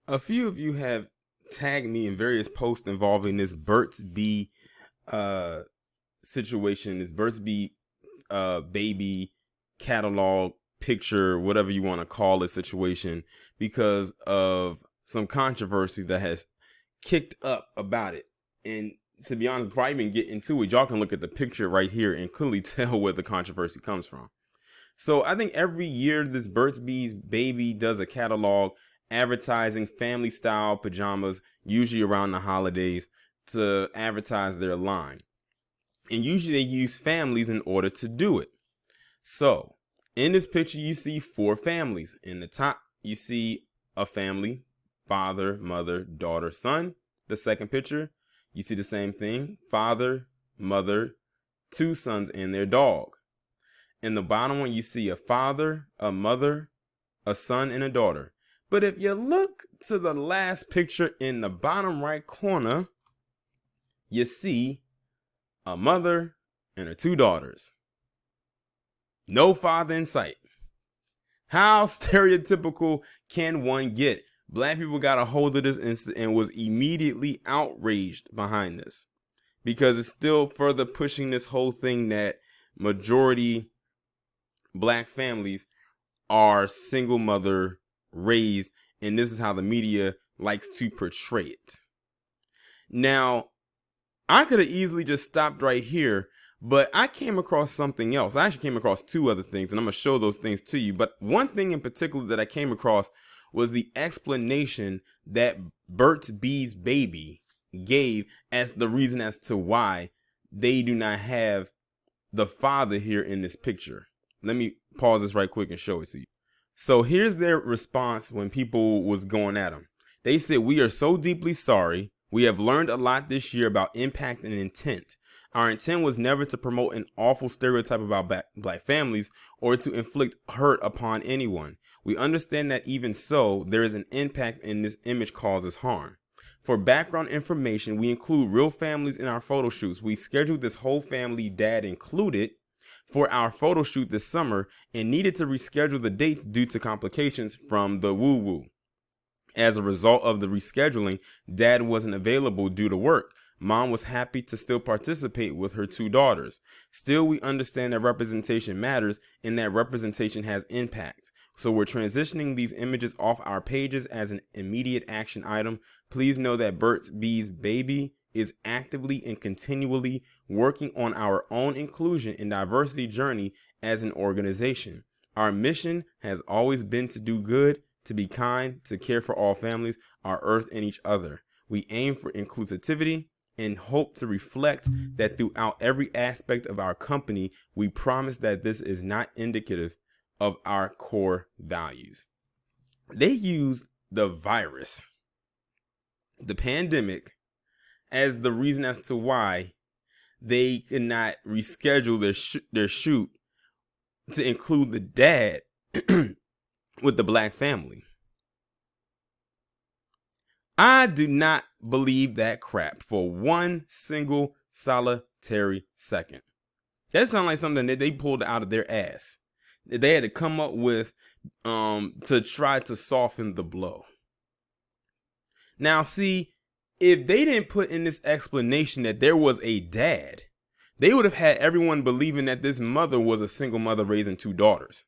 A few of you have tagged me in various posts involving this Burt's Bee uh, situation, this Burt's Bee baby catalog picture, whatever you want to call it, situation, because of some controversy that has kicked up about it. And to be honest, before I even get into it, y'all can look at the picture right here and clearly tell where the controversy comes from. So I think every year this Burt's Bees baby does a catalog advertising family style pajamas, usually around the holidays, to advertise their line. And usually they use families in order to do it. So in this picture, you see four families. In the top, you see a family, father, mother, daughter, son. The second picture, you see the same thing, father, mother, two sons, and their dog. In the bottom one, you see a father, a mother, a son, and a daughter. But if you look to the last picture in the bottom right corner, you see a mother and her two daughters. No father in sight. How stereotypical can one get? Black people got a hold of this and was immediately outraged behind this, because it's still further pushing this whole thing that majority black families are single mother raised, and this is how the media likes to portray it. Now, I could have easily just stopped right here, but I came across something else. I actually came across two other things, and I'm going to show those things to you. But one thing in particular that I came across was the explanation that Burt's Bees baby gave as the reason as to why they do not have the father here in this picture. Let me pause this right quick and show it to you. So here's their response when people was going at them. They said, "We are so deeply sorry. We have learned a lot this year about impact and intent. Our intent was never to promote an awful stereotype about black families or to inflict hurt upon anyone. We understand that even so, there is an impact and this image causes harm. For background information, we include real families in our photo shoots. We scheduled this whole family, dad included, for our photo shoot this summer and needed to reschedule the dates due to complications from the woo-woo. As a result of the rescheduling, dad wasn't available due to work. Mom was happy to still participate with her two daughters. Still, we understand that representation matters and that representation has impact. So we're transitioning these images off our pages as an immediate action item. Please know that Burt's Bees baby is actively and continually working on our own inclusion and diversity journey as an organization. Our mission has always been to do good, to be kind, to care for all families, our earth, and each other. We aim for inclusivity and hope to reflect that throughout every aspect of our company. We promise that this is not indicative of our core values." They used the virus, the pandemic, as the reason as to why they could not reschedule their shoot to include the dad with the black family. I do not believe that crap for one single solitary second. That sounds like something that they pulled out of their ass. They had to come up with to try to soften the blow. Now, see, if they didn't put in this explanation that there was a dad, they would have had everyone believing that this mother was a single mother raising two daughters.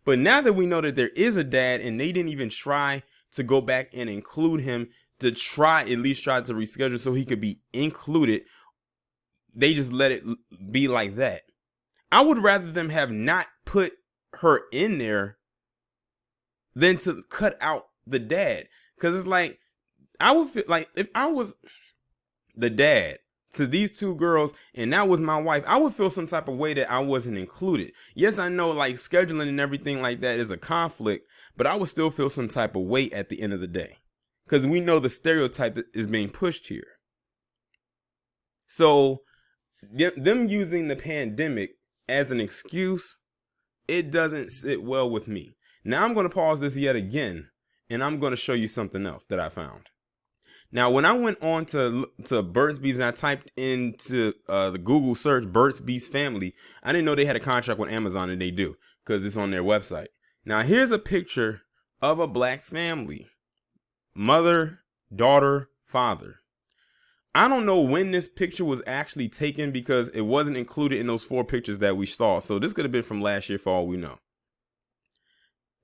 But now that we know that there is a dad and they didn't even try to go back and include him, to at least try to reschedule so he could be included, they just let it be like that. I would rather them have not put her in there than to cut out the dad. Because it's like, I would feel like if I was the dad to these two girls and that was my wife, I would feel some type of way that I wasn't included. Yes, I know like scheduling and everything like that is a conflict, but I would still feel some type of weight at the end of the day, because we know the stereotype that is being pushed here. So them using the pandemic as an excuse, it doesn't sit well with me. Now I'm going to pause this yet again, and I'm going to show you something else that I found. Now, when I went on to Burt's Bees and I typed into the Google search Burt's Bees family, I didn't know they had a contract with Amazon, and they do, because it's on their website. Now, here's a picture of a black family. mother, daughter, father. I don't know when this picture was actually taken because it wasn't included in those 4 pictures that we saw. So this could have been from last year for all we know.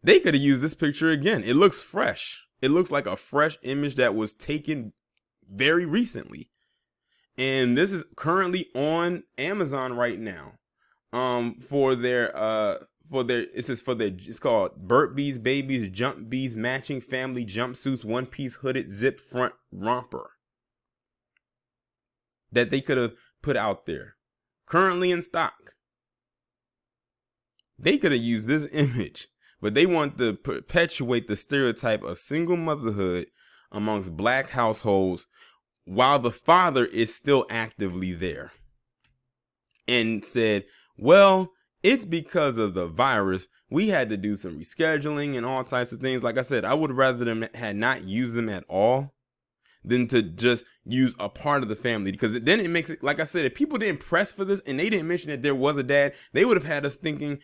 They could have used this picture again. It looks fresh. It looks like a fresh image that was taken very recently. And this is currently on Amazon right now. It's called Burt Bees Babies Jump Bees Matching Family Jumpsuits One Piece Hooded Zip Front Romper. That they could have put out there. Currently in stock. They could have used this image, but they want to perpetuate the stereotype of single motherhood amongst black households while the father is still actively there. And said, well, it's because of the virus. We had to do some rescheduling and all types of things. Like I said, I would rather them had not used them at all than to just use a part of the family, because then it makes it, like I said, if people didn't press for this and they didn't mention that there was a dad, they would have had us thinking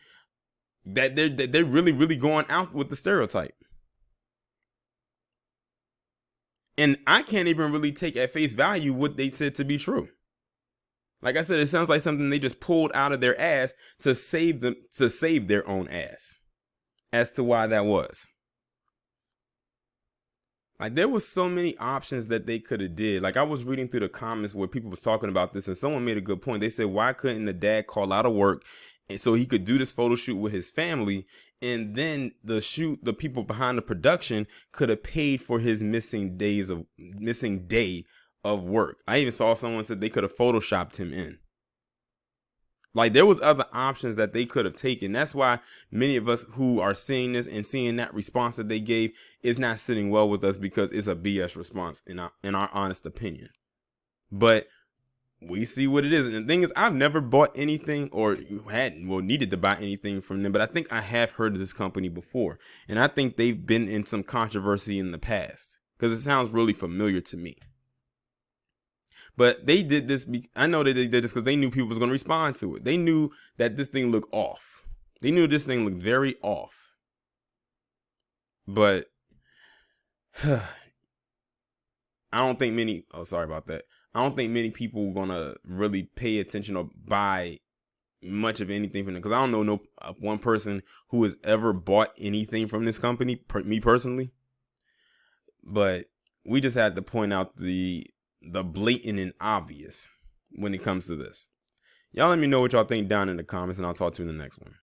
that they're really going out with the stereotype. And I can't even really take at face value what they said to be true. Like I said, it sounds like something they just pulled out of their ass to save their own ass. As to why that was. Like, there was so many options that they could have did. Like, I was reading through the comments where people was talking about this, and someone made a good point. They said, why couldn't the dad call out of work and so he could do this photo shoot with his family, and then the people behind the production could have paid for his missing day of work. I even saw someone said they could have photoshopped him in. Like, there was other options that they could have taken. That's why many of us who are seeing this and seeing that response that they gave is not sitting well with us, because it's a BS response in our honest opinion. But we see what it is. And the thing is, I've never bought anything or needed to buy anything from them, but I think I have heard of this company before. And I think they've been in some controversy in the past, because it sounds really familiar to me. But they did this. I know that they did this because they knew people was going to respond to it. They knew that this thing looked off. They knew this thing looked very off. But I don't think many. Oh, sorry about that. I don't think many people are going to really pay attention or buy much of anything from them, because I don't know one person who has ever bought anything from this company, me personally. But we just had to point out the blatant and obvious when it comes to this. Y'all let me know what y'all think down in the comments, and I'll talk to you in the next one.